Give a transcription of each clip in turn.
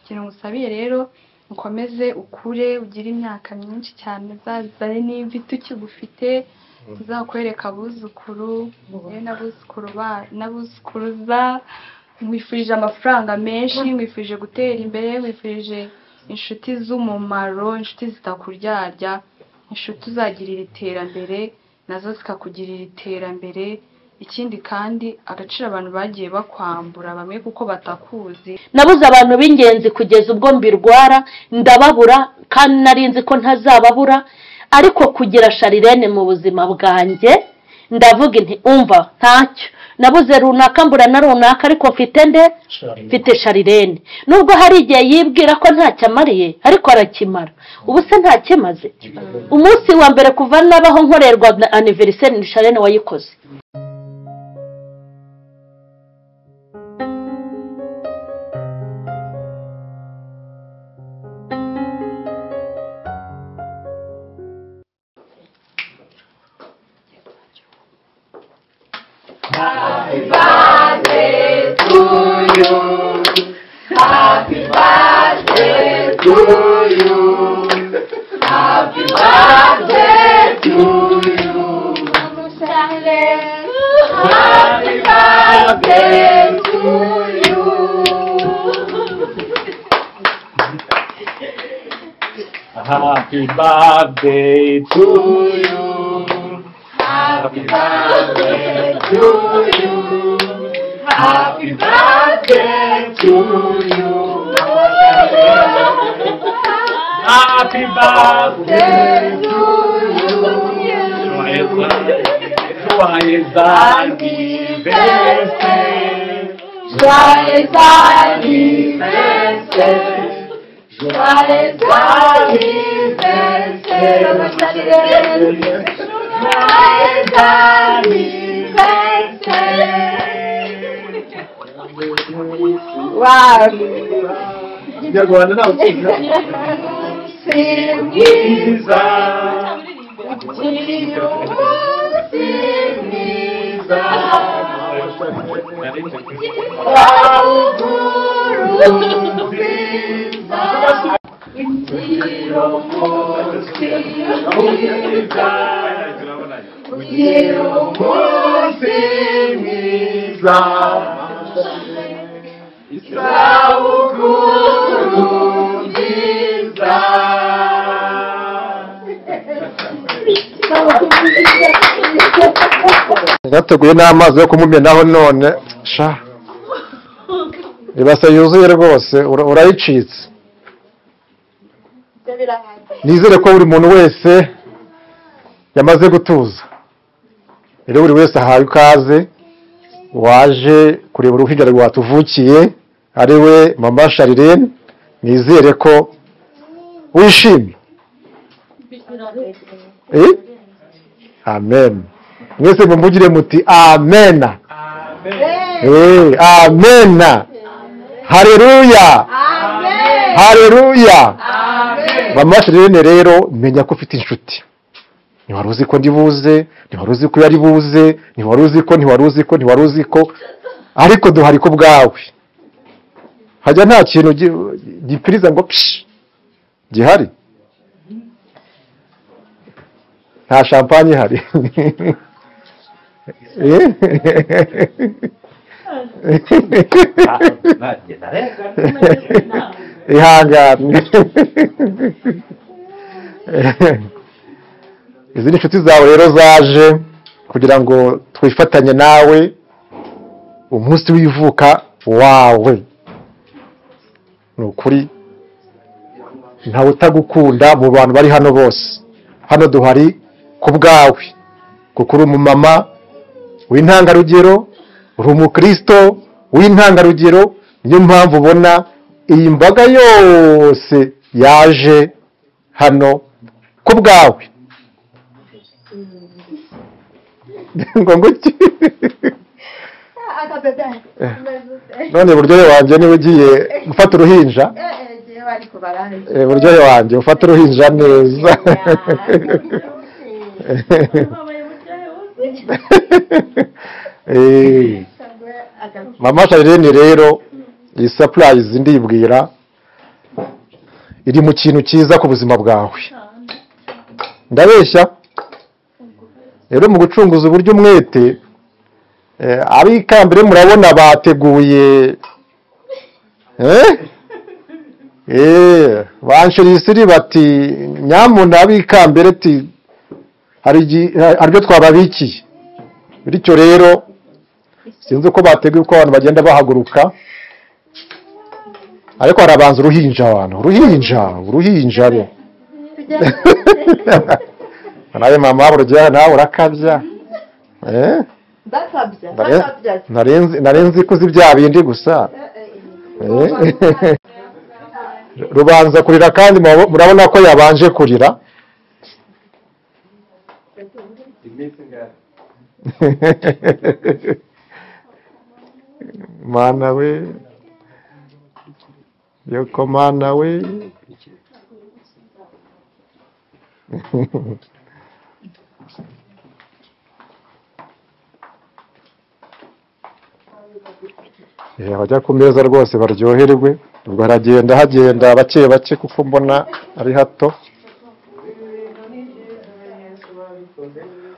ikintu ngusabiye rero ukomeze ukure ugire imyaka myinshi cyane uzazane n'imvi tukigufite tuzakwereka abuzukuru n'abuzukuruza mwifurije amafaranga menshi mwifurije gutera imbere mwifurije inshuti z'umumaro inshuti zitakuryarya inshuti uzagirira iterambere nazo zikakugirira iterambere ikindi kandi agaciro abantu bagiye bakwambura bamwe kuko batakuzi nabuze abantu b'ingenzi kugeza ubwo mbirwara ndababura kandi narinzi ko ntazababura ariko kugira Charlene mu buzima bwanjye ndavuga nti umva ntacyo nabuze runaka mbura na runaka ariko mfite Charlene nubwo hari igihe yibwira ko ntacyo amariye ariko arakimara ubu se ntakimaze umunsi wa mbere kuva nabaho nkorerwa anniversaire ni Charlene wayikoze Happy birthday to you. Happy birthday to you. Happy birthday to you. Happy birthday to you. Happy birthday to you. Happy birthday to you. Happy birthday to you. Happy birthday to you. Joyeux anniversaire. Joyeux anniversaire. Joyeux anniversaire. Wow. Nyarwanda nta utsinda. Simwiza. Simwiza. Nateguye n'amazi yo kumumenaho none sha ibase yuzuye rwose urayicitse. Nizere ko buri muntu wese yamaze gutuza rero buri wese ahaye ikaze waje kureba uruhinja rwatuvukiye ari we mama Charlene. Nizere ko wishimye. Amen. Mwese mumugire muti amena. Amena. Haleluya. Haleluya. Mama Charlene rero menya ko ufite inshuti. Ntiwari uzi ko ndibuze, ntiwari uzi ko yari buze, ntiwari uzi ko ariko duhari ko bwawe. Hajya nta kintu gipiriza ngo gihari. Nta champagne ihari. Ihangane. Izi ni inshuti zawe rero zaje kugira ngo twifatanye nawe umunsi w'ivuka wawe. Nukuri ntawe utagukunda mu bantu bari hano bose. Hano duhari ku bwawe kuko uri umumama w'intangarugero, uri umukristo w'intangarugero. Niyo mpamvu ubona iyi mbaga yose yaje hano ku bwawe. Ngo nguki none buryohe wanjye niwe ugiye gufata uruhinja. Buryohe wanjye ufata uruhinja neza. Mama Charlene rero iyi surprise ndibwira iri mu kintu cyiza ku buzima bwawe. Ndabeshya? Rero mu gucunguza uburyo umwete, abikambere murabona bateguye banshirisiri bati nyamuna abikambere ati haryo twababikiye. Bityo rero sinzi uko bateguye uko abantu bagenda bahaguruka, ariko harabanza uruhinja abantu, uruhinja be nawe mama burya nawe urakabya. Narenzi kuzi bya bindi gusa. Rubanza kurira kandi murabona ko yabanje kurira. Mana we, yoko mana we. Abajya ku meza rwose baryoherwe, ubwo hagenda bake bake kuko mbona ari hato.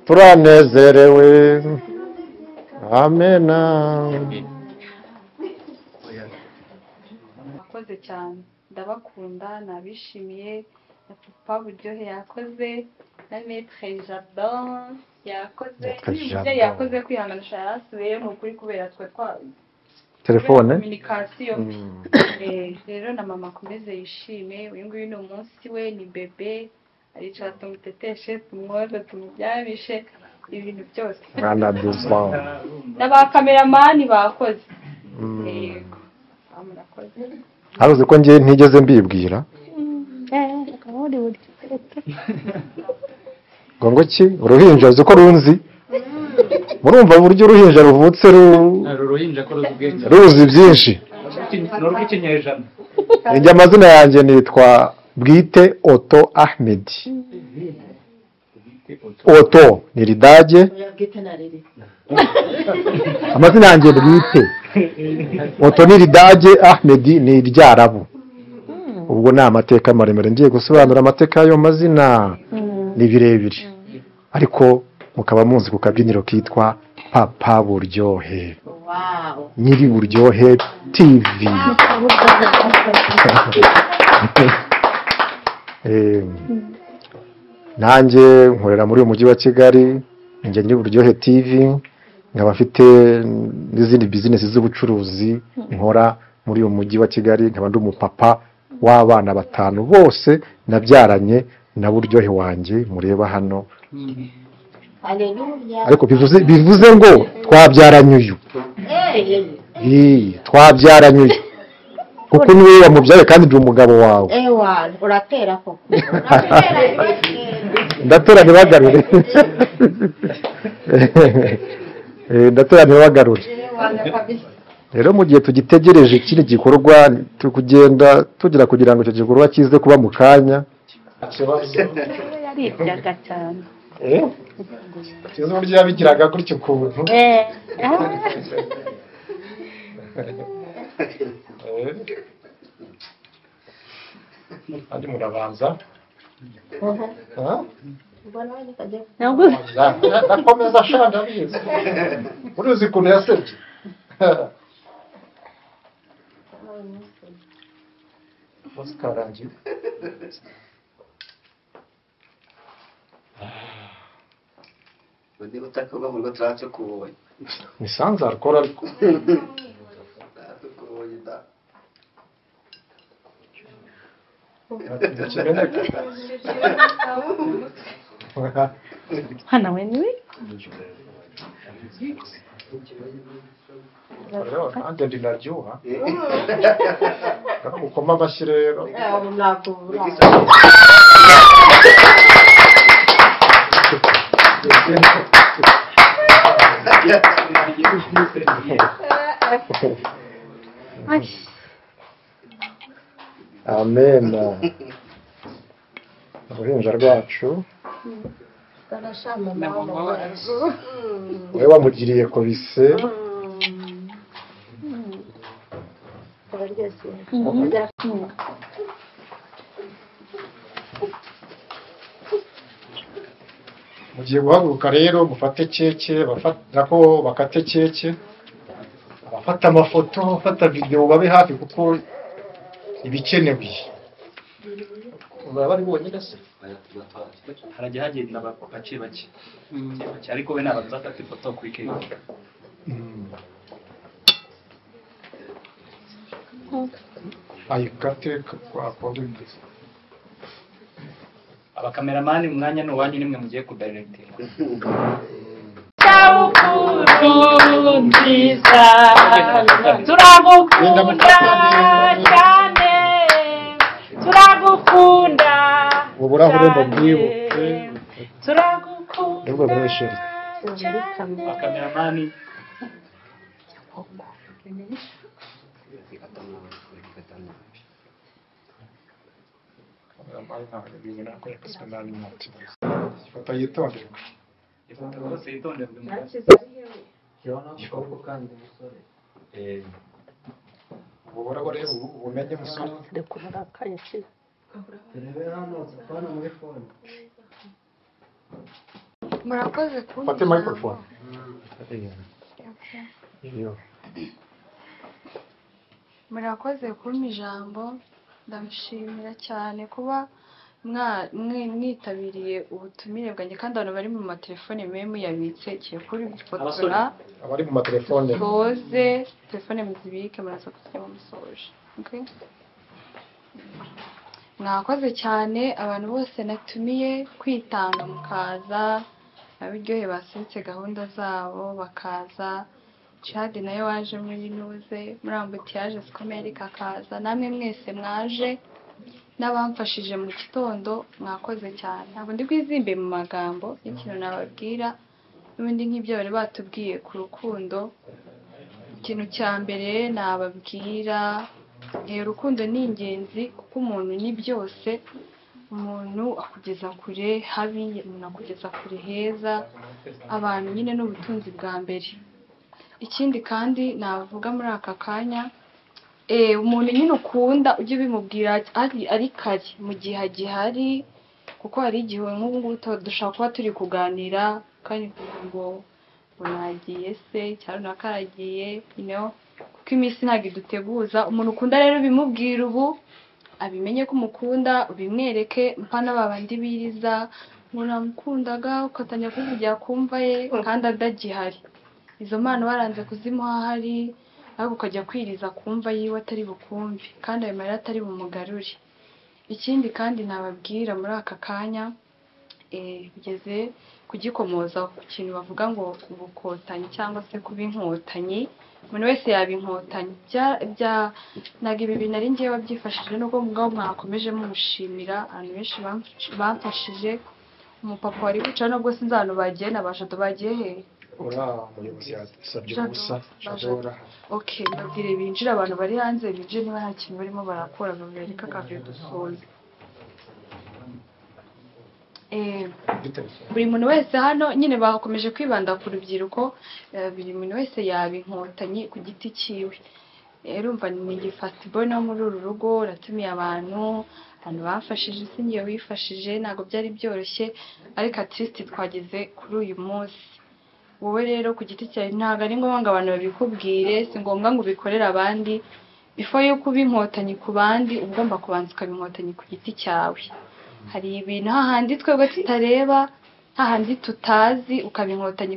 Turanezerewe, amena. Mwakoze cyane, ndabakunda, nabishimiye. Na papa buryohe yakoze, na maître Jardin yakoze, umubyeyi yakoze kwihanganisha yarasubiye mu kuri kubera twe telefone communication. Rero na mama akomeze yishime, uyu nguyu ni umunsi we, ni bebe, aricara tumuteteshe, tumwoze, tumubyamishe, ibintu byose. mwana dusa. N'abakameramani bakoze. Yego, murakoze. Haruze ko ngiye ntigeze mbibwira. Ngo ki uruhinja uzi ko runzi? Murumva uburyo uruhinja ruvutse ruzi byinshi. N'urw'ikinyejana. Njye amazina yanjye nitwa Bwite Otto Ahmed. Otto ni ridage. Amazina yanjye Bwite. Otto ni ridage, Ahmed ni iryarabu. Ubwo ni amateka maremare, ngiye gusobanura amateka y'ayo mazina ni birebire, ariko mukaba muzi ku kabyiniro kitwa Papa Buryohe. Nyiri Buryohe TV. Nanjye nkorera muri uyu mujyi wa Kigali, njye Nyiri Buryohe TV, nkaba mfite n'izindi business z'ubucuruzi nkora muri uyu mujyi wa Kigali, nkaba ndi umupapa w'abana 5 bose nabyaranye na Buryohe wanjye mureba hano. Ariko bivuze ngo twabyaranye uyu. Twabyaranye uyu kuko niwe wamubyaye kandi ndi umugabo wawe. Uratera ko. Ndatora nibagarure. Ndatora nibagarure. Rero mu gihe tugitegereje ikindi gikorwa, tukugenda tugira kugira ngo icyo gikorwa kize kuba mu kanya. Yaribyaga cyane. Kizo buryo yabigiraga gutyo kuntu. Andi murabanza. Nakomeza shanda bizi. Uruzi kuntu yasebye. Karangi. Ndi gutaka ngo turace kuboye. Nisanza arikora ariko. Hana wenyewe? Nanjye ndinaryoha. Gukoma amashyi rero. Amen. Uruhinja rwacu we wamugiriye ko bise mugiye guhaguruka rero mufate keke nako bakate keke abafata amafoto abafata video babe hafi kuko ibikenewe bari bonyine se harajya hagenda bake bake ariko we ntabwo azafata ifoto kuri keke ayikate kwa kundi abakameramani mu mwanya n'uwanyu nimwe mugiye kudirectinga Sabukuru nziza turagukunda cyane turagukunda uburahure mbabwibuke turagukunda nibwo bwesheri abakameramani ifoto yitonderwa ifoto rwose yitonderwa uburahure rero ubumenye musore murakoze fate microphone iyo murakoze kumpa ijambo ndabishimira cyane kuba mwitabiriye ubutumire bwanjye kandi abantu bari mu matelefone mwe muyabitse kiye kuri gufotora abari mu matelefone soze telefone muzibike muraza kujya musoje okay mwakoze cyane abantu bose natumiye kwitanga mukaza abiryohe basubitse gahunda zabo bakaza Chad nayo waje muri nuze muri ambutiyaje zikomeye ariko akaza namwe mwese mwaje n'abamfashije mu gitondo mwakoze cyane ntabwo ndi kwizimbe mu magambo ikintu nababwira n'ibindi nk'ibyo bari batubwiye ku rukundo ikintu cya mbere nababwira urukundo ni ingenzi kuko umuntu ni byose umuntu akugeza kure habi umuntu akugeza kure heza abantu nyine n'ubutunzi bwa mbere ikindi kandi navuga muri aka kanya umuntu nyine ukunda ujye ubimubwira ari kare mu gihe agihari kuko hari igihe nk'ubu ngubu dushobora kuba turi kuganira kandi ngo nagiye se cyangwa nakaragiye kuko iminsi ntabwo iduteguza umuntu ukunda rero ubimubwira ubu abimenye ko umukunda ubimwereke mpana babandi biriza ngo namukundaga ukatangira kuvugira kumva ye kandi adagihari izo mpano baranze kuzimuha hari ariko ukajya kwiriza kumva yiwe atari bukumve kandi ayo marira atari bumugarure ikindi kandi nababwira muri aka kanya bigeze kugikomoza ku kintu bavuga ngo ubukotanyi cyangwa se kuba inkotanyi umuntu wese yaba inkotanyi ntabwo ibi bintu ari ngewe wabyifashije nubwo mugabo mwakomeje mumushimira abantu benshi bamfashije umupapa wari wicara nubwo sinzi ahantu bagiye na bajado bagiye hehe umuyobozi yasabye ubusa jadora okay mbabwire binjira abantu bari hanze binjire niba nta kintu barimo barakora babereka akavuyo dusoza buri muntu wese hano nyine bakomeje kwibanda ku rubyiruko buri muntu wese yaba inkotanyi ku giti cyiwe urumva ni igifatibo no muri uru rugo uratumiye abantu bafashije isi ngiye wifashije ntabwo byari byoroshye ariko atisiti twageze kuri uyu munsi wowe rero ku giti cyawe ntabwo ari ngombwa ngo abantu babikubwire si ngombwa ngo ubikorere abandi before yuko uba inkotanyi ku bandi uba ugomba kubanza ukaba inkotanyi ku giti cyawe hari ibintu hahandi twebwe tutareba hahandi tutazi ukaba inkotanyi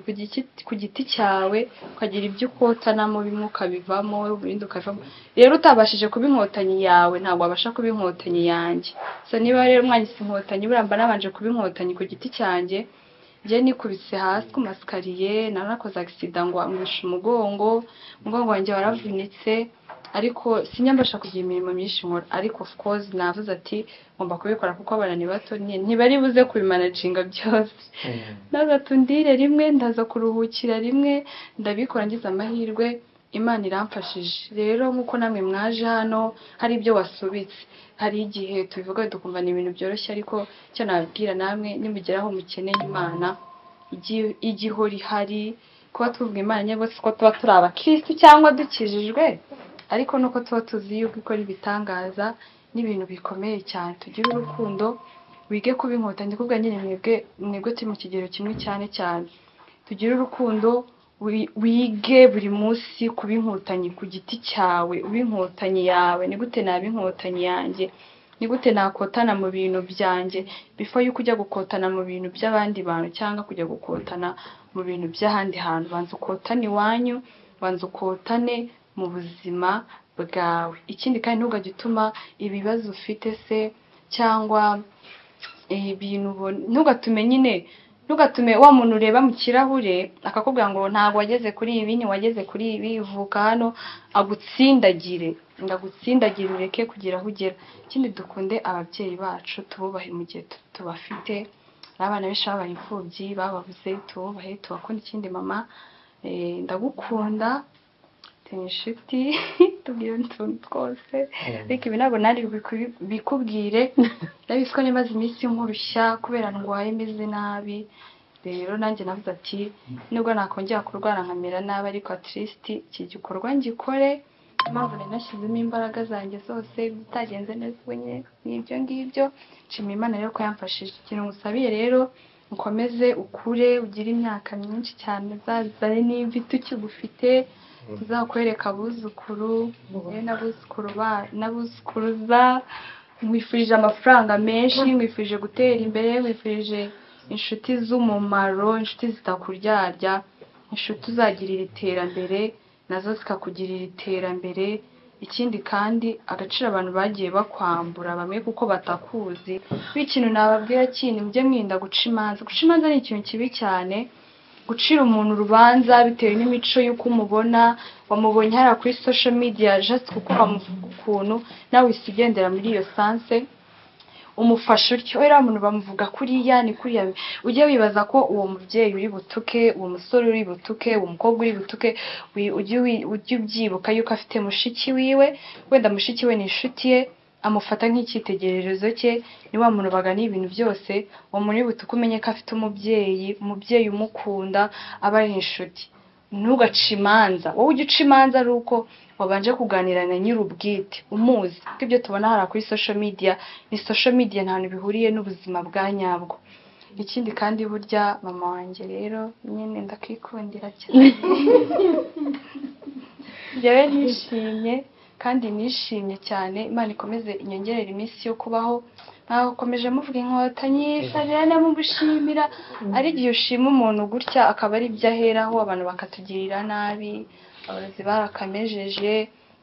ku giti cyawe ukagira ibyo ukotanamo bimwe ukabivamo ibindi ukavamo rero utabashije kuba inkotanyi yawe ntabwo wabasha kuba inkotanyi yanjye so niba rero mwanyise inkotanyi buramba nabanje kuba inkotanyi ku giti cyanjye njye nikubise hasi ku masikariye narakoze accident ngo angusha umugongo wanjye waravunitse ariko sinyambasha kugira imirimo myinshi nkora ariko of course navuze ati ngomba kubikora kuko abana ni bato ntibari buze kubimanaginga byose ndaza tundire rimwe ndaza kuruhukira rimwe ndabikora ngize amahirwe Imana iramfashije rero nkuko namwe mwaje hano hari ibyo wasubitse hari igihe tubivuga dukumva ni ibintu byoroshye ariko cyo nababwira namwe nimugeraho mukeneye Imana igihori hari kuba tuvuga Imana nyabwo ko tuba turi abakristo cyangwa dukijijwe ariko nuko tuba tuzi yuko ikora ibitangaza n'ibintu bikomeye cyane tugira urukundo wige kuba inkotanyi kubwa nyine mwebwe turi mu kigero kimwe cyane tugire urukundo wige buri munsi kuba inkotanyi ku giti cyawe uba inkotanyi yawe ni gute naba inkotanyi yanjye ni gute nakotana mu bintu byanjye before yuko ujya gukotana mu bintu by'abandi bantu cyangwa kujya gukotana mu bintu by'ahandi hantu banza ukotane iwanyu banza ukotane mu buzima bwawe ikindi kandi ntugajye utuma ibibazo ufite se cyangwa ibintu ntugatume wa muntu ureba mu kirahure akakubwira ngo ntabwo wageze kuri ibi ntiwageze kuri ibi uvuka hano agutsindagire ureke kugira aho ugera ikindi dukunde ababyeyi bacu tububahe mu gihe tubafite abana benshi babaye imfubyi bababuze tububahe tubakunde ikindi mama ndagukunda inshuti tubwire utuntu twose ariko ibi ntabwo nari bikubwire ndabizi ko nimaze iminsi nkurushya kubera ndwaye meze nabi rero nanjye navuze ati nubwo nakongera kurwara nkamera nabi ariko at least iki gikorwa ngikore impamvu nari nashyizemo imbaraga zanjye zose bitagenze neza ubunye n'ibyo ngibyo nshimira Imana rero ko yamfashije ikintu ngusabiye rero ukomeze ukure ugire imyaka myinshi cyane uzazane n'imvi tukigufite tuzakwereka abuzukuru n'abuzukuruza mwifurije amafaranga menshi mwifurije gutera imbere mwifurije inshuti z'umumaro inshuti zitakuryarya inshuti uzagirira iterambere nazo zikakugirira iterambere ikindi kandi agaciro abantu bagiye bakwambura bamwe kuko batakuzi ikintu nababwira kindi mujye mwirinda guca imanza ni ikintu kibi cyane gucira umuntu urubanza bitewe n'imico y'uko umubona wamubonye hariya kuri social media just kuko bamuvuga ukuntu nawe uhise ugendera muri iyo sanse umufasha utyo uriya muntu bamuvuga kuriya ni kuriya ujye wibaza ko uwo mubyeyi uri butuke uwo musore uri butuke uwo mukobwa uri butuke ujye ubyibuka yuko afite mushiki wiwe wenda mushiki we ni inshuti ye amufata nk'icyitegererezo cye ni wa muntu bagana ibintu byose uwo muntu uri butuke umenye ko afite umubyeyi umukunda aba ari inshuti ntugace imanza wowe ujya uca imanza ari uko wabanje kuganira na nyir'ubwite umuzi kuko ibyo tubona hariya kuri social media ni social media nta hantu bihuriye n'ubuzima bwa nyabwo ikindi kandi burya mama wanjye rero nyine ndakikundira cyane njyewe nishimye kandi nishimye cyane Imana ikomeze inyongerera iminsi yo kubaho nkaho ukomeje muvuga inkotanyi Charlene mubushimira ari igihe ushima umuntu gutya akaba ari ibyo aheraho abantu bakatugirira nabi abarozi barakamejeje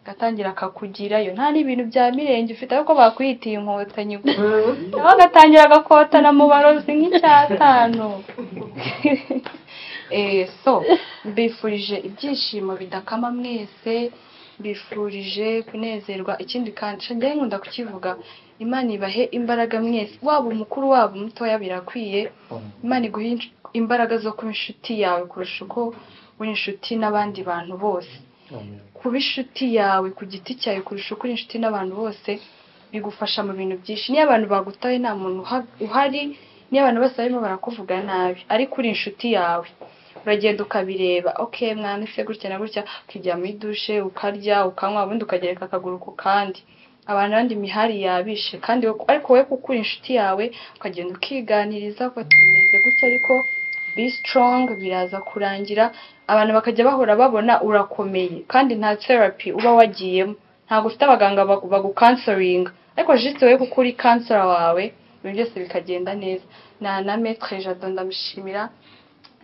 gatangira akakugirayo nta n'ibintu bya mirenge ufite ariko bakwihitiye inkotanyi nawe agatangira agakotana mu barozi nk'icyatanu so mbifurije ibyishimo bidakama mwese mbifurije kunezerwa ikindi kandi njye nkunda kukivuga Imana ibahe imbaraga mwese waba umukuru waba umutoya birakwiye Imana iguhe imbaraga zo kuba inshuti yawe kurusha uko uri inshuti n'abandi bantu bose kuba inshuti yawe ku giti cyawe kurusha uko uri inshuti n'abantu bose bigufasha mu bintu byinshi niyo abantu bagutaye nta muntu uhari niyo abantu bose barimo barakuvuga nabi ariko uri inshuti yawe uragenda ukabireba okay mwana se gutya na gutya ukijya muri dushe ukarya ukanywa ubundi ukagereka akaguru ku kandi abantu bandi imihari yabishe kandi ariko wowe kuko uri inshuti yawe ukagenda ukiganiriza ko tumeze gutya ariko be strong biraza kurangira abantu bakajya bahora babona urakomeye kandi nta therapy uba wagiyemo ntabwo ufite abaganga bagukansoringa ariko juste wowe kuko uri counselor wawe ibintu byose bikagenda neza na maître Jado ndamushimira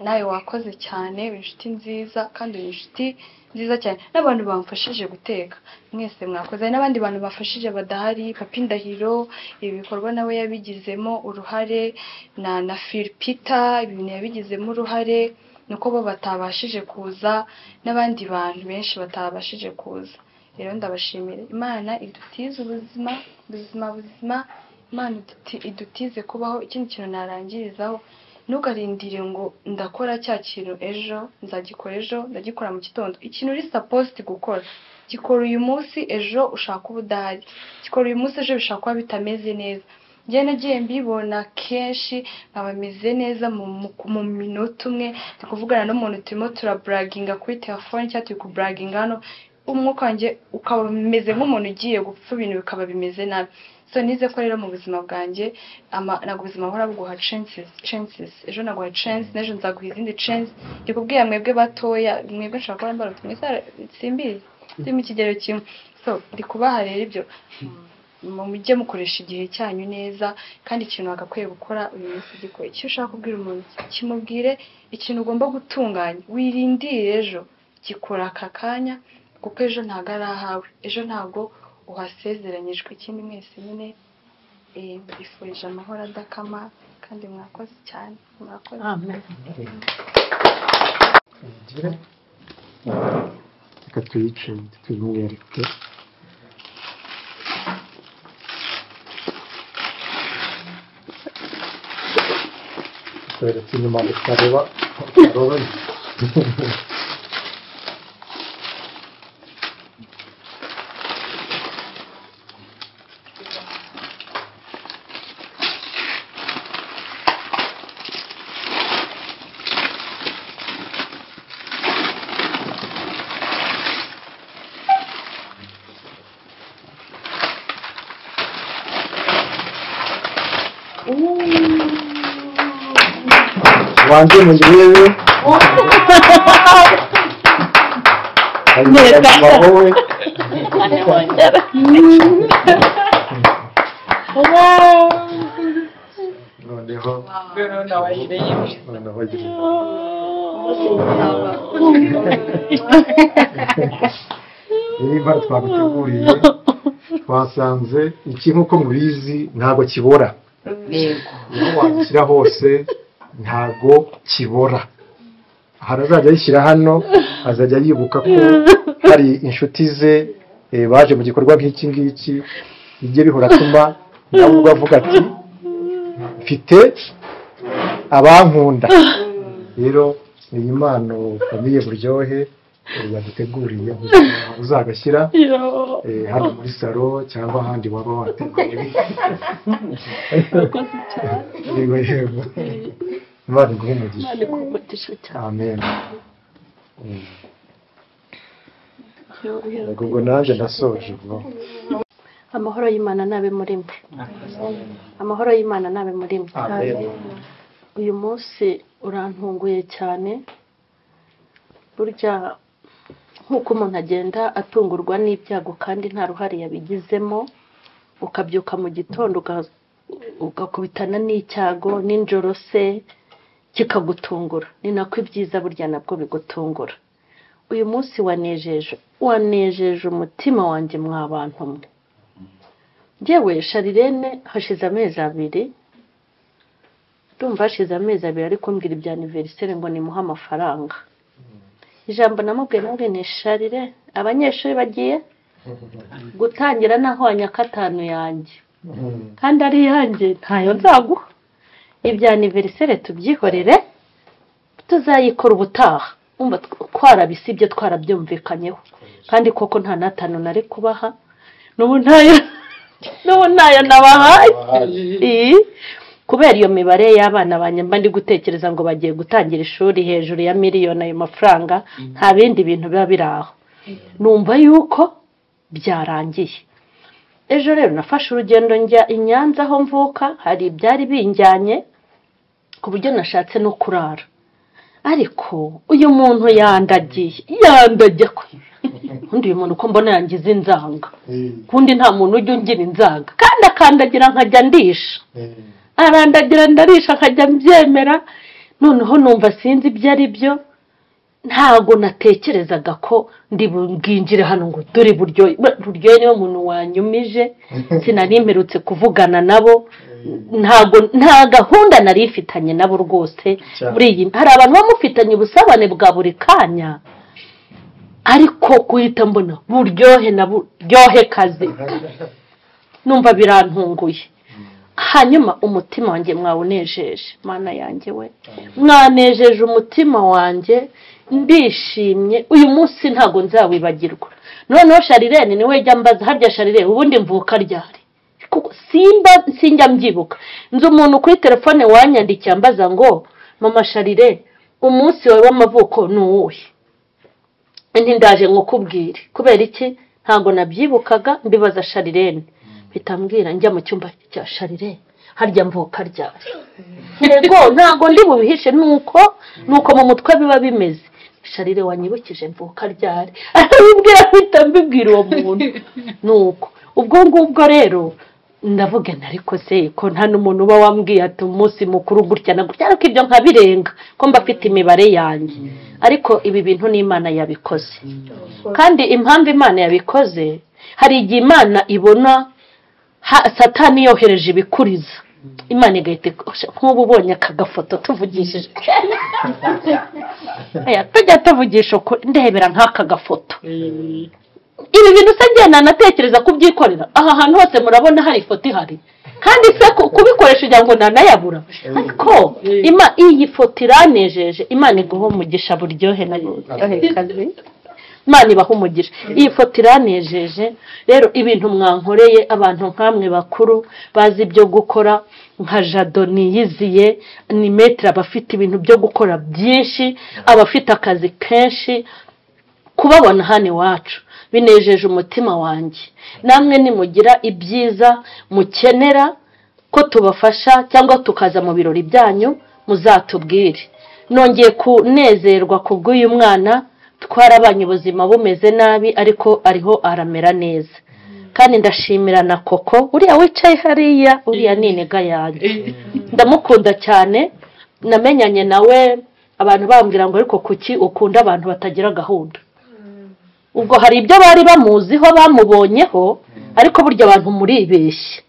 nawe wakoze cyane inshuti nziza kandi inshuti nziza cyane n'abantu bamfashije guteka mwese mwakoze n'abandi bantu bafashije badahari Papi Ndahiro ibi bikorwa nawe yabigizemo uruhare na Philpita ibintu yabigizemo uruhare nuko bo batabashije kuza n'abandi bantu benshi batabashije kuza rero ndabashimira Imana idutize ubuzima Imana idutize kubaho ikindi kintu narangirizaho ntugarindire ngo ndakora cya kintu ejo nzagikora ejo ndagikora mu gitondo ikintu uri supposed gukora gikora uyu munsi ejo ushaka ubudahari gikora uyu munsi ejo bishaka kuba bitameze neza njye nagiye mbibona kenshi nkabameze neza mu minota umwe ndi kuvugana n'umuntu turimo turabraginga kuri telefone cyangwa turi kubraginga hano umwuka wanjye ukaba umeze nk'umuntu ugiye gupfa, ibintu bikaba bimeze nabi. So nize ko rero mu buzima bwanjye ntabwo ubuzima buhora buguha chances. Ejo naguha chance, n'ejo nzaguha izindi chance. Ndikubwiye mwebwe batoya, mwebwe nshaka kuba mbarutse mwese simbizi turi mu kigero kimwe. So ndikubaha rero ibyo mujye mukoresha igihe cyanyu neza, kandi ikintu wagakwiye gukora uyu munsi gikora. Icyo ushaka kubwira umuntu kimubwire, ikintu ugomba gutunganya wirindire ejo, gikora aka kanya, kuko ejo ntabwo ari ahawe, ejo ntabwo uhasezeranyijwe. Ikindi mwese nyine mbifurije amahoro adakama, kandi mwakoze cyane, murakoze. Amen. Reka tuyice tuyimwereke. Tweretse inyuma tukareba wanjye mu gihe wowe niba twaguteguriye twasanze iki nk'uko mubizi ntabwo kibora, iyo washyira hose ntabwo kibora. Harazajya yishyira hano, azajya yibuka ko hari inshuti ze baje mu gikorwa nk'iki ngiki, bijye bihora atuma nawe ubwo avuga ati mfite abankunda. Rero iyi mpano famiye Buryohe yaduteguriye uzagashyira hano muri salo cyangwa ahandi waba wateguye. Yego Imana iguhe umugisha. Amen. Ubwo nanjye ndasoje ubwo. Amahoro y'Imana nabe muri mwe. Amahoro y'Imana nabe muri mwe. Uyu munsi urantunguye cyane. Burya nk'uko umuntu agenda atungurwa n'ibyago kandi nta ruhare yabigizemo, ukabyuka mu gitondo ugakubitana n'icyago, n'injoro se kikagutungura, ni nako ibyiza burya nabwo bigutungura. Uyu munsi wanejeje umutima wanjye mwa bantu mwe. Njyewe Charlene hashize amezi 2, ndumva hashize amezi 2 ariko mbwira ibya anniversaire ngo nimuha amafaranga. Ijambo namubwiye ni Charlene, abanyeshuri bagiye gutangira nahwanya 5 yanjye, kandi ari yanjye ntayo nzaguha. Ibya anniversaire tubyihorere, tuzayikora ubutaha. Umva twarabisibye, twarabyumvikanyeho, kandi koko nta na 5 nari kubaha, n'ubu ntayo nabahaye. Kubera iyo mibare y'abana banye mba ndi gutekereza ngo bagiye gutangira ishuri hejuru ya miliyoni ayo mafaranga, nta bindi bintu biba biraho. Numva yuko byarangiye. Ejo rero nafashe urugendo njya i Nyanza aho mvuka, hari ibyari binjyanye ku buryo nashatse no kurara. Ariko uyu muntu yandagiye ko undi uyu muntu ko mbona yangize inzanga, kundi nta muntu ujya ungira inzanga, kandi akandagira nkajya ndisha, arandagira ndarisha nkajya mbyemera. Noneho numva sinzi ibyo ari byo, ntago natekerezaga ko ndi bwinjire hano ngo dore Buryohe niwe muntu wanyumije. Sinari mperutse kuvugana nabo, nta gahunda nari ifitanye nabo rwose. Muri iyi hari abantu bamufitanye ubusabane bwa buri kanya, ariko guhita mbona Buryohe na Buryohe kazi, numva birantunguye. Hanyuma umutima wanjye mwawunejeje, Mana yanjye we, mwanejeje umutima wanjye, ndishimye. Uyu munsi ntago nzawibagirwa. Noneho Charlene niwe jya mbaza, harya Charlene ubundi mvuka ryari, kuko sinjya mbyibuka. Nzi umuntu kuri telefone wanyandikiye ambaza ngo mama Charlene umunsi wawe w'amavuko ni uwuhe. ndaje nkukubwire kubera iki ntago nabyibukaga mbibaza Charlene bitambwira njya mu cyumba cya Charlene harya mvuka ryari yego ntago ndi bubihishe nuko mu mutwe biba bimeze Charlene wanyibukije mvuka ryari arabibwira bitambibwira uwo muntu nuko ubwo ngubwo rero ndavuga ariko se ko nta n'umuntu uba wambwiye ati umunsi mukuru gutya na gutya ariko ibyo nkabirenga ko mbafite imibare yanjye ariko ibi bintu ni Imana yabikoze kandi impamvu Imana yabikoze hari igihe Imana ibona Satani yohereje ibikuriza Imana igahita nk'ubu ubonye aka gafoto tuvugishije tujya tuvugisha ndebera nk'aka gafoto ibi bintu se ngenda natekereza kubyikorera aha hantu hose murabona hari ifoto ihari kandi se kubikoresha kugira ngo nanayabura ariko iyi foto iranejeje Imana iguha umugisha buryohe na kazi Imana ibaha umugisha iyi foto iranejeje rero ibintu mwankoreye abantu nkamwe bakuru bazi ibyo gukora nka Jadoni yiziye ni metre abafite ibintu byo gukora byinshi abafite akazi kenshi kubabona hano iwacu binejeje umutima wanjye namwe nimugira ibyiza mukenera ko tubafasha cyangwa tukaza mu birori byanyu muzatubwire nongeye kunezerwa kubw'uyu mwana twarabanye ubuzima bumeze nabi ariko ariho aramera neza kandi ndashimira na Koko uriya wicaye hariya uriya ni intega yanjye ndamukunda cyane namenyanye nawe abantu bambwira ngo ariko kuki ukunda abantu batagira gahunda ubwo hari ibyo bari bamuziho bamubonyeho ariko burya abantu muribeshye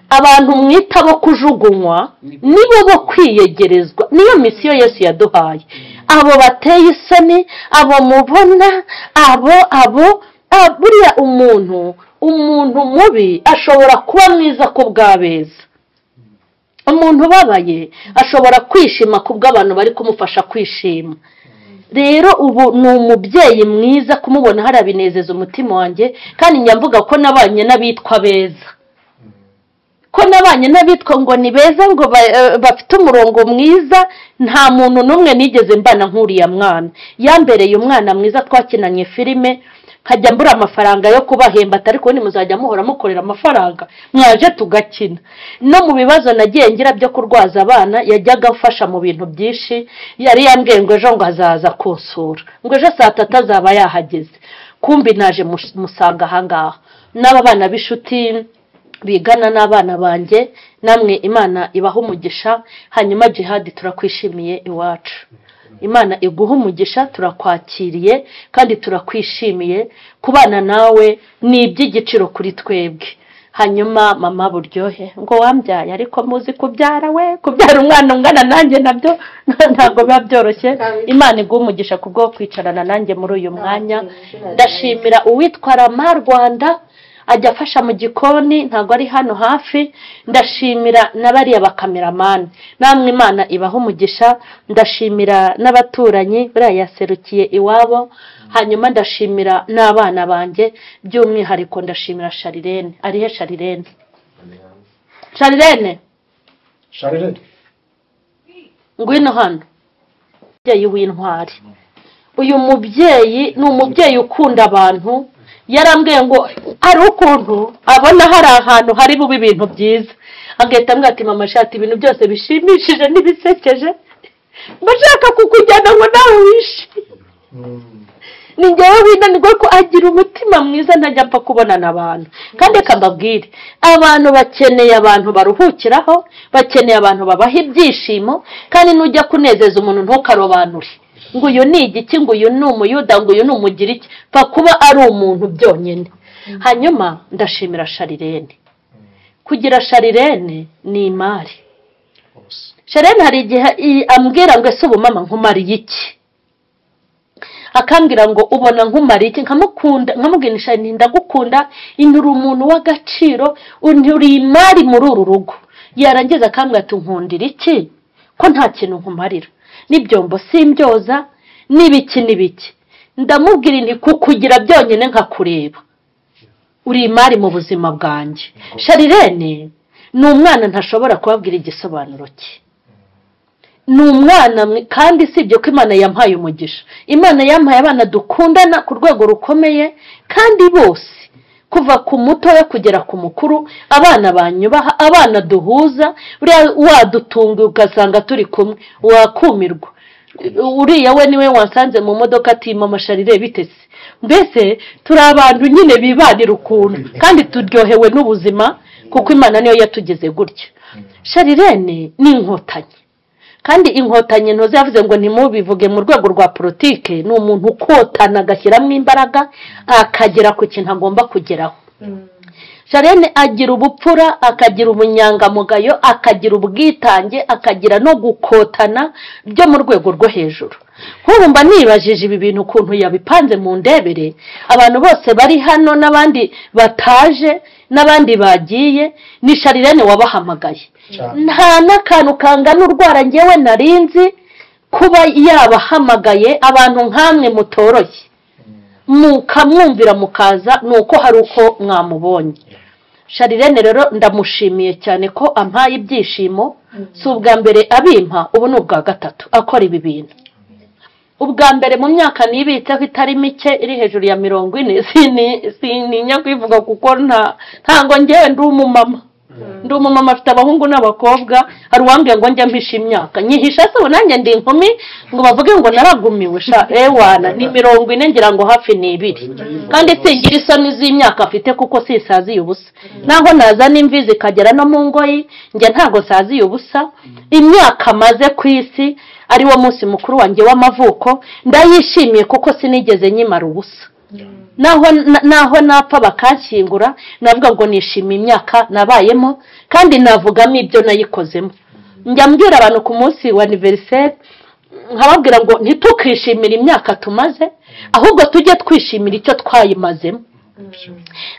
abantu mwita bo kujugunywa nibo bo kwiyegerezwa niyo misiyo Yesu yaduhaye abo bateye isoni abo mubona abo buriya umuntu mubi ashobora kuba mwiza ku bw'abeza umuntu ubabaye ashobora kwishima ku bw'abantu bari kumufasha kwishima rero ubu ni umubyeyi mwiza kumubona harabinezeza umutima wanjye kandi nyamvuga ko nabanye n'abitwa beza ko nabanye n'abitwa ngo ni beza ngo bafite umurongo mwiza nta muntu n'umwe nigeze mbana nk'uriya mwana yambereye umwana mwiza twakinanye filime nkajya mbura amafaranga yo kubahemba ariko ni muzajya muhora mukorera amafaranga mwaje tugakina no mu bibazo nagiye ngira byo kurwaza abana yajyaga afasha mu bintu byinshi yari yambwiye ngo ejo ngo azaza kunsura ngo ejo saa 3 azaba yahageze kumbi naje musanga ahangaha n'aba bana b'inshuti bigana n'abana banjye namwe Imana ibaha umugisha hanyuma Jihad turakwishimiye iwacu Imana iguha umugisha turakwakiriye kandi turakwishimiye kubana nawe ni iby'igiciro kuri twebwe hanyuma mama buryohe ngo wambyaye ariko muzi kubyara umwana ungana nanjye nabyo ntabwo biba byoroshye Imana iguha umugisha kubwo kwicarana nanjye muri uyu mwanya ndashimira uwitwa Rama Rwanda ajya afasha mu gikoni ntago ari hano hafi ndashimira n'abariya bakameramani namwe Imana ibaha umugisha ndashimira n'abaturanyi buriya yaserukiye iwabo hanyuma ndashimira n'abana banjye by'umwihariko ndashimira Charlene arihe Charlene ngwino hano mubyeyi w'intwari uyu mubyeyi ni umubyeyi ukunda abantu yarambwiye ngo ari ukuntu abona hari ahantu hari bube ibintu byiza agahita ambwira ati mama shati ibintu byose bishimishije n'ibisekeje bashaka kukujyana ngo nawe wishime ni njyewe winanirwa ko agira umutima mwiza ntajya apfa kubonana abantu kandi akambabwire abantu bakeneye abantu baruhukiraho bakeneye abantu babaha ibyishimo kandi nujya kunezeza umuntu ntukarobanure ngo uyu ni igiki ngo uyu ni umuyuda ngo uyu ni umugiriki pfa kuba ari umuntu byonyine hanyuma ndashimira Charlene kugira Charlene ni imari Charlene hari igihe ambwira ngo ese ubu mama nkumariye iki akambwira ngo ubona nkumariye iki nkamubwinisha ndagukunda inturi umuntu w'agaciro uri imari muri uru rugo yarangiza akambwira ati nkundira iki ko nta kintu nkumarira n'ibyombo simbyoza n'ibiki ndamubwira nti kukugira byonyine nkakureba uri imari mu buzima bwanjye Charlene ni umwana ntashobora kubabwira igisobanuro cye ni umwana kandi sibyo ko Imana yampaye umugisha. Imana yampaye abana dukundana ku rwego rukomeye kandi bose kuva ku mutoya kugera ku mukuru, abana banyubaha, abana duhuza, buriya wadutunga ugasanga turi kumwe wakumirwa. Uriya we niwe wansanze mu modoka ati mama Charlene bitese. Mbese turi abantu nyine bibanira ukuntu kandi turyohewe n'ubuzima kuko Imana niyo yatugeze gutya. Charlene ni inkotanyi kandi inkotanyi ntoze yavuze ngo ntimubivuge mu rwego rwa politike, ni umuntu ukotana agashyiramo imbaraga akagera ku kintu agomba kugeraho. Charlene agira ubupfura, akagira ubunyangamugayo, akagira ubwitange, akagira no gukotana byo mu rwego rwo hejuru. Nk'ubu mba nibajije ibi bintu ukuntu yabipanze mu ndebere, abantu bose bari hano n'abandi bataje n'abandi bagiye, ni Charlene wabahamagaye. Nta n'akantu kangana urwara ngewe narinzi kuba yabahamagaye abantu nkamwe mutoroshye mukamwumvira mukaza, nuko hari uko mwamubonye. Charlene rero ndamushimiye cyane ko ampaye ibyishimo, si ubwa mbere abimpa, ubu ni ubwa gatatu akora ibi bintu. Ubwa mbere mu myaka nibitseho itari mike iri hejuru ya 40, sininya kwivuga kuko ntango ngewe ndi umumama. Ndi umumama afite abahungu n'abakobwa, hari uwambwiye ngo njye mpisha imyaka, nyihisha se nanjye ndi inkumi ngo bavuge ngo naragumiwe sha ewana ni 40 ngira ngo hafi ni 2, kandi singira isoni z'imyaka afite kuko sisaziye ubusa. Naho nazana imvi zikagera no mu ngoyi njye ntago saziye ubusa. Imyaka maze ku isi ari wo munsi mukuru wanjye w'amavuko ndayishimiye kuko sinigeze nyimara ubusa. Naho napfa bakanshyingura navuga ngo nishima imyaka nabayemo kandi navugamo ibyo nayikozemo. Njya mbwira abantu ku munsi wa anniversaire nkababwira ngo ntitukishimire imyaka tumaze, ahubwo tujye twishimira icyo twayimazemo.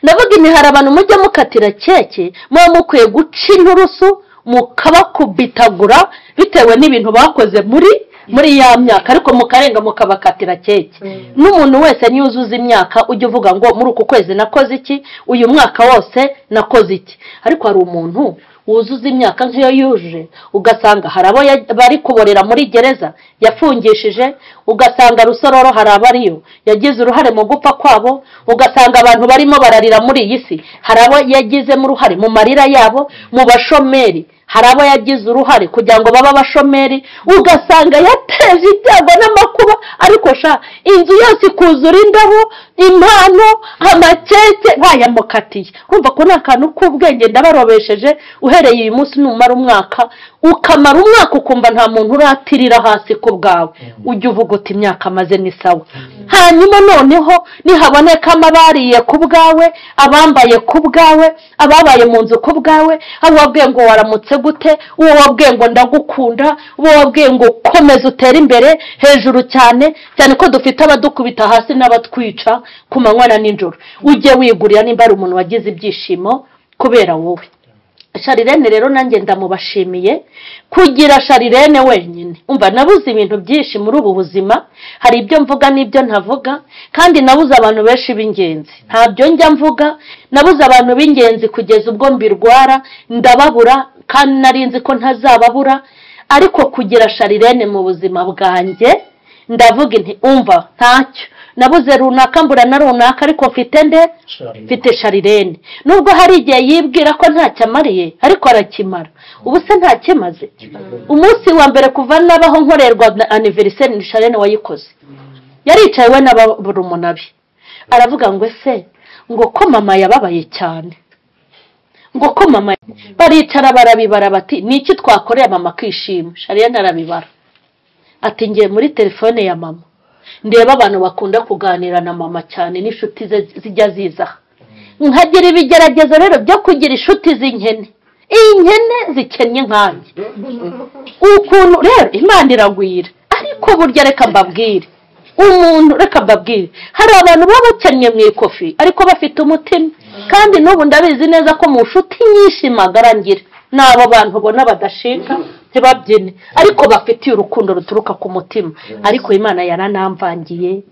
Navuga ni hari abantu mujye mukatira keke muba mukwiye guca inturusu mukabakubitagura bitewe n'ibintu bakoze muri ya myaka, ariko mukarenga mukabakatira keke. N'umuntu wese niyuzuza imyaka ujye uvuga ngo muri uku kwezi nakoze iki, uyu mwaka wose nakoze iki. Ariko hari umuntu wuzuza imyaka nk'iyo yujuje ugasanga hari abo bari kuborera muri gereza yafungishije, ugasanga rusororo hari abariyo yagize uruhare mu gupfa kwabo, ugasanga abantu barimo bararira muri iyi si hari abo yagize mu ruhare mu marira yabo, mu bashomeri hari abo yagize uruhare kugira ngo baba bashomeri, ugasanga yateje ibyago n'amakuba, ariko sha inzu yose ikuzura indabo, impano, amakeke bayamukatiye. Urumva ko nta kantu k'ubwenge ndabarobesheje. Uhereye uyu munsi numara umwaka, ukamara umwaka ukumva nta muntu uratirira hasi ku bwawe, ujye uvuga uti imyaka maze ni sawa. Hanyuma noneho nihaboneka amabariye ku bwawe, abambaye ku bwawe, ababaye mu nzu ku bwawe, abo wabwiye ngo waramutse gute, uwo wabwiye ngo ndagukunda, uwo wabwiye ngo komeza utere imbere hejuru cyane cyane ko dufite abadukubita hasi n'abatwica ku manywa na nijoro, ujye wigurira nimba ari umuntu wagize ibyishimo kubera wowe. Charlene rero nanjye ndamubashimiye kugira Charlene wenyine. Umva nabuze ibintu byinshi muri ubu buzima, hari ibyo mvuga n'ibyo ntavuga, kandi nabuze abantu benshi b'ingenzi ntabyo njya mvuga. Nabuze abantu b'ingenzi kugeza ubwo mbirwara ndababura kandi narinzi ko ntazababura, ariko kugira Charlene mu buzima bwanjye ndavuga nti umva ntacyo nabuze runaka mbura na runaka, ariko mfite Charlene. Nubwo hari igihe yibwira ko ntacyo amariye ariko arakimara. Ubu se ntakimaze. Umunsi wa mbere kuva nabaho nkorerwa anniversaire ni Charlene wayikoze. Yaricaye we n'abarumuna be aravuga ngo ese ngo ko mama yababaye cyane, ngo ko mama baricara barabibara bati niki twakoreye mama kwishima. Charlene arabibara ati ngiye muri telefone ya mama ndeba abantu bakunda kuganira na mama cyane n'inshuti ze zijya ziza, nkagira ibigeragezo rero byo kugira inshuti z'inkene, inkene zikennye nkanjye. Ukuntu rero Imana iragwira, ariko burya reka mbabwire umuntu, reka mbabwire hari abantu baba bakennye mu ikofi ariko bafite umutima, kandi n'ubu ndabizi neza ko mu nshuti nyinshi magarangira n'abo bantu ubona badashika ntibabyine ariko bafitiye urukundo ruturuka ku mutima. Ariko Imana yaranamvangiye,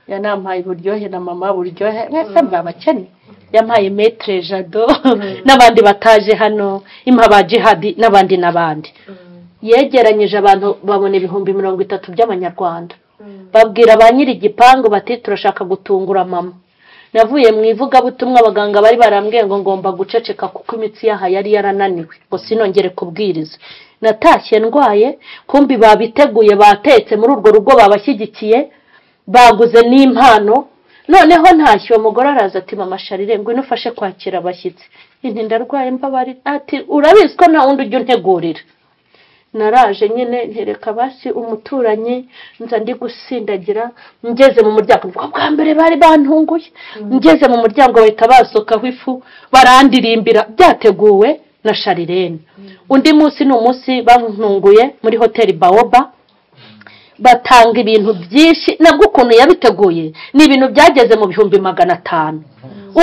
yanampaye uburyohe na mama buryohe, mwese mbabakene, yampaye Maître Jado n'abandi bataje hano, impa ba Jihadi n'abandi. yegeranyije abantu babona 30,000 by'amanyarwanda. Babwira ba nyiri igipangu bati turashaka gutungura mama. Navuye mu ivugabutumwa abaganga bari barambwiye ngo ngomba guceceka kuko imitsi yaha yari yarananiwe ngo sinongere kubwiriza. Natashye ndwaye, kumbi babiteguye batetse muri urwo rugo babashyigikiye, baguze n'impano. Noneho ntashye uwo mugore araza ati mama Charlene ngwino ufashe kwakira abashyitsi. Inti ndarwaye mbabari ati urabizi ko nta wundi ujya untegurira. Naraje nyine ntereka basi umuturanyi nza ndi gusindagira, ngeze mu muryango bwa mbere bari bantunguye, ngeze mu muryango bahita basokaho ifu barandirimbira byateguwe na Charlene. Undi munsi ni umunsi bantunguye muri hoteli Baoba, batanga ibintu byinshi, nabwo ukuntu yabiteguye ni ibintu byageze mu 500.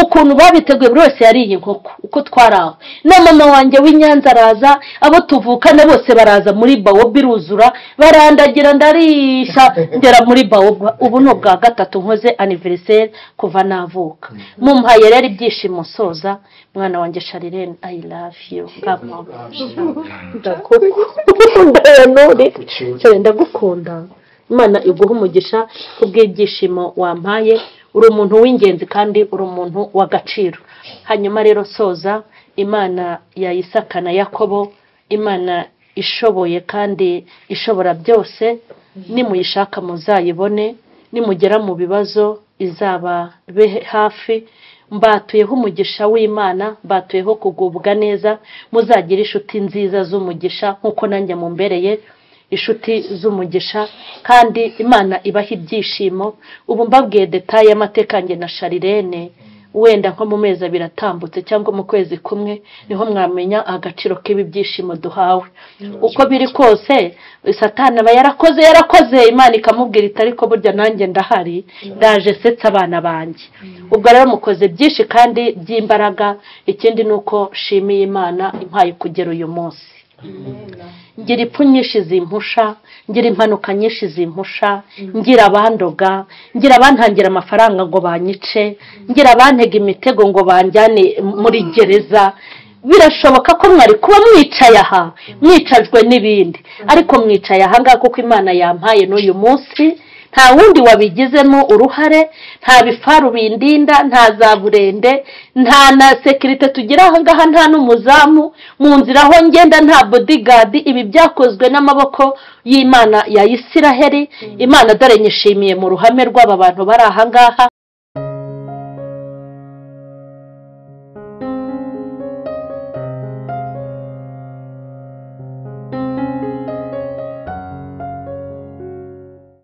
Ukuntu babiteguye buri wese yariye inkoko uko twaraho. Na mama wanjye w'Inyanza araza, abo tuvukana bose baraza muri Baoba iruzura, barandagira ndarisha ngera muri Baoba. Ubu no bwa gatatu nkoze anniversaire kuva navuka. Mumpaye rero ibyishimo soza mwana wanjye Charlene I love you. Ndagukunda. Imana iguha umugisha kubw'ibyishimo wampaye. Uri umuntu w'ingenzi kandi uri umuntu w'agaciro. Hanyuma rero soza, Imana ya Isaka na Yakobo, Imana ishoboye kandi ishobora byose, nimuyishaka muzayibone, nimugera mu bibazo izaba be hafi. Mbatuyeho umugisha w'Imana, mbatuyeho kugubwa neza, muzagira inshuti nziza z'umugisha nkuko nanjye mumbereye inshuti z'umugisha, kandi Imana ibahe ibyishimo. Ubu mbabwiye detaye y'amateka nge na Charlene, wenda nko mu mezi 2 atambutse cyangwa mu kwezi kumwe niho mwamenya agaciro k'ibi byishimo duhawe. Uko biri kose Satani aba yarakoze Imana ikamubwira iti ariko burya nanjye ndahari, ndaje setsa abana banjye. Ubwo rero mukoze byinshi kandi by'imbaraga. Ikindi nuko shimiye Imana impaye kugera uyu munsi. Ngira ipfu nyinshi zimpusha, ngira impanuka nyinshi zimpusha, ngira abandoga, ngira abantangira amafaranga ngo banyice, ngira abantega imitego ngo banjyane muri gereza. Birashoboka ko mwari kuba mwicaye aha, mwicajwe n'ibindi, ariko mwicaye aha ngaha kuko Imana yampaye n'uyu munsi. Nta wundi wabigizemo uruhare, nta bifaru bindinda, nta za burende, nta na security tugira aha ngaha, nta n'umuzamu mu nzira aho ngenda, nta bodyguard. Ibi byakozwe n'amaboko y'Imana ya Isiraheli. Imana dore nyishimiye mu ruhame rw'aba bantu bari aha ngaha.